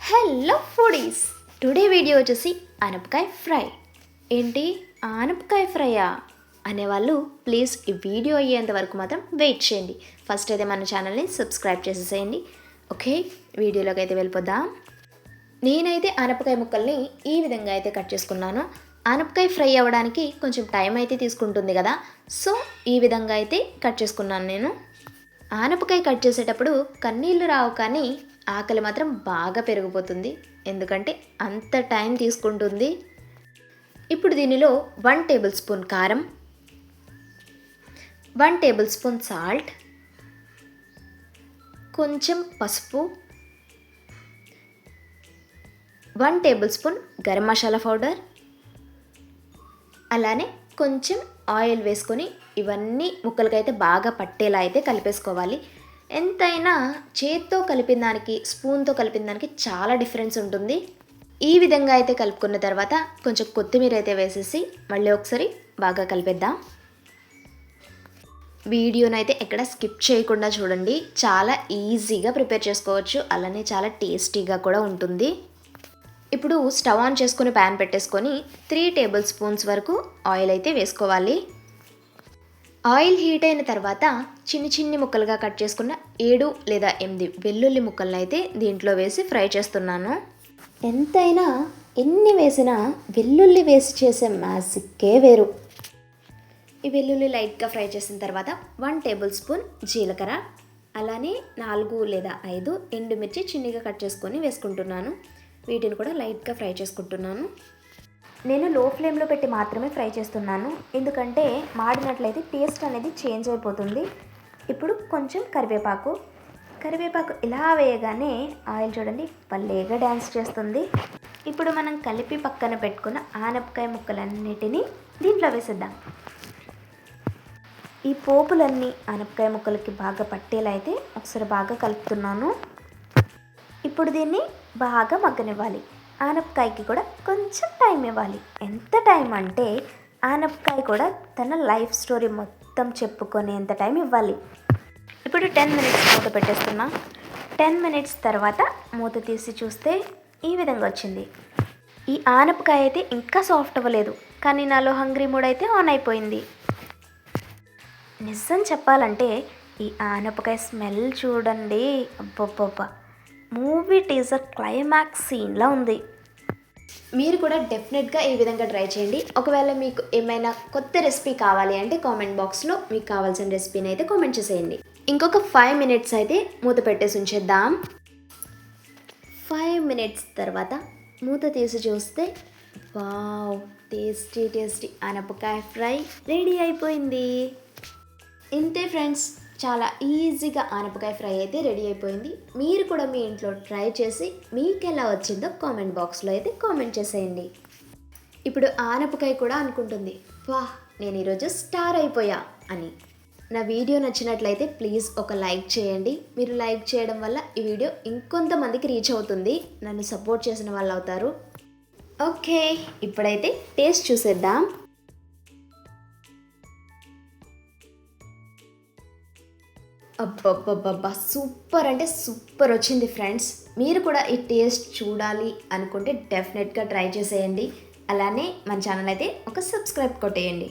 Hello foodies, today video వచ్చేసి ఆనపకాయ fry. ఏంటి ఆనపకాయ ఫ్రైయా అనేవాళ్ళు ప్లీజ్ ఈ వీడియో అయ్యేంత వరకు మాత్రం వెయిట్ చేయండి. ఫస్ట్ అయితే మన ఛానల్ని సబ్స్క్రైబ్ చేసేసేయండి. ఓకే, వీడియోలోకి అయితే వెళ్ళిపోదాం. నేనైతే ఆనపకాయ ముక్కల్ని ఈ విధంగా అయితే కట్ చేసుకున్నాను. ఆనపకాయ ఫ్రై అవ్వడానికి కొంచెం టైం అయితే తీసుకుంటుంది కదా, సో ఈ విధంగా అయితే కట్ చేసుకున్నాను నేను. ఆనపకాయ కట్ చేసేటప్పుడు కన్నీళ్ళు రావు, కానీ ఆకలి మాత్రం బాగా పెరిగిపోతుంది, ఎందుకంటే అంత టైం తీసుకుంటుంది. ఇప్పుడు దీనిలో 1 టేబుల్ స్పూన్ కారం, 1 టేబుల్ స్పూన్ సాల్ట్, కొంచెం పసుపు, 1 table spoon garam masala powder, అలానే కొంచెం ఆయిల్ వేసుకొని ఇవన్నీ ముక్కలకైతే బాగా పట్టేలా అయితే కలిపేసుకోవాలి. ఎంతైనా చేత్తో కలిపిన దానికి స్పూన్తో కలిపిన దానికి చాలా డిఫరెన్స్ ఉంటుంది. ఈ విధంగా అయితే కలుపుకున్న తర్వాత కొంచెం కొత్తిమీర అయితే వేసేసి మళ్ళీ ఒకసారి బాగా కలిపేద్దాం. వీడియోనైతే ఎక్కడ స్కిప్ చేయకుండా చూడండి, చాలా ఈజీగా ప్రిపేర్ చేసుకోవచ్చు, అలానే చాలా టేస్టీగా కూడా ఉంటుంది. ఇప్పుడు స్టవ్ ఆన్ చేసుకొని ప్యాన్ పెట్టేసుకొని 3 టేబుల్ స్పూన్స్ వరకు ఆయిల్ అయితే వేసుకోవాలి. ఆయిల్ హీట్ అయిన తర్వాత చిన్ని ముక్కలుగా కట్ చేసుకున్న 7 లేదా 8 వెల్లుల్లి ముక్కలను అయితే దీంట్లో వేసి ఫ్రై చేస్తున్నాను. ఎంతైనా ఎన్ని వేసినా వెల్లుల్లి వేసి చేసే మ్యాజిక్కే వేరు. ఈ వెల్లుల్లి లైట్గా ఫ్రై చేసిన తర్వాత 1 టేబుల్ స్పూన్ జీలకర్ర, అలానే 4 లేదా 5 ఎండుమిర్చి చిన్నగా కట్ చేసుకొని వేసుకుంటున్నాను. వీటిని కూడా లైట్గా ఫ్రై చేసుకుంటున్నాను. నేను లో ఫ్లేమ్లో పెట్టి మాత్రమే ఫ్రై చేస్తున్నాను, ఎందుకంటే మాడినట్లయితే టేస్ట్ అనేది చేంజ్ అయిపోతుంది. ఇప్పుడు కొంచెం కరివేపాకు ఇలా వేయగానే ఆయిల్ చూడండి భలేగా డ్యాన్స్ చేస్తుంది. ఇప్పుడు మనం కలిపి పక్కన పెట్టుకున్న ఆనపకాయ ముక్కలన్నిటినీ దీంట్లో వేసేద్దాం. ఈ పోపులన్నీ ఆనపకాయ ముక్కలకి బాగా పట్టేలా అయితే ఒకసారి బాగా కలుపుతున్నాను. ఇప్పుడు దీన్ని బాగా మగ్గనివ్వాలి. ఆనపకాయకి కూడా కొంచెం టైం ఇవ్వాలి. ఎంత టైం అంటే ఆనపకాయ కూడా తన లైఫ్ స్టోరీ మొత్తం చెప్పుకునేంత టైం ఇవ్వాలి. ఇప్పుడు 10 మినిట్స్ మూత పెట్టేస్తున్నా. 10 మినిట్స్ తర్వాత మూత తీసి చూస్తే ఈ విధంగా వచ్చింది. ఈ ఆనపకాయ అయితే ఇంకా సాఫ్ట్ అవ్వలేదు, కానీ నాలో హంగ్రీ మూడ్ అయితే ఆన్ అయిపోయింది. నిజం చెప్పాలంటే ఈ ఆనపకాయ స్మెల్ చూడండి, అబ్బబ్బబ్బా, మూవీ టీజర్ క్లైమాక్స్ సీన్లా ఉంది. మీరు కూడా డెఫినెట్గా ఈ విధంగా ట్రై చేయండి. ఒకవేళ మీకు ఏమైనా కొత్త రెసిపీ కావాలి అంటే కామెంట్ బాక్స్లో మీకు కావాల్సిన రెసిపీని అయితే కామెంట్ చేసేయండి. ఇంకొక 5 మినిట్స్ అయితే మూత పెట్టేసి ఉంచేద్దాం. 5 మినిట్స్ తర్వాత మూత తీసి చూస్తే వావ్, టేస్టీ ఆనపకాయ ఫ్రై రెడీ అయిపోయింది. ఇంతే ఫ్రెండ్స్, చాలా ఈజీగా ఆనపకాయ ఫ్రై అయితే రెడీ అయిపోయింది. మీరు కూడా మీ ఇంట్లో ట్రై చేసి మీకు ఎలా వచ్చిందో కామెంట్ బాక్స్లో అయితే కామెంట్ చేసేయండి. ఇప్పుడు ఆనపకాయ కూడా అనుకుంటుంది, వాహ్, నేను ఈరోజు స్టార్ అయిపోయా అని. నా వీడియో నచ్చినట్లయితే ప్లీజ్ ఒక లైక్ చేయండి. మీరు లైక్ చేయడం వల్ల ఈ వీడియో ఇంకొంతమందికి రీచ్ అవుతుంది, నన్ను సపోర్ట్ చేసిన వాళ్ళు అవుతారు. ఓకే, ఇప్పుడైతే టేస్ట్ చూసేద్దాం. అబ్బబ్బబ్బబ్బా, సూపర్ అంటే సూపర్ వచ్చింది ఫ్రెండ్స్. మీరు కూడా ఈ టేస్ట్ చూడాలి అనుకుంటే డెఫినెట్గా ట్రై చేసేయండి. అలానే మన ఛానల్ అయితే ఒక సబ్స్క్రైబ్ కొట్టేయండి.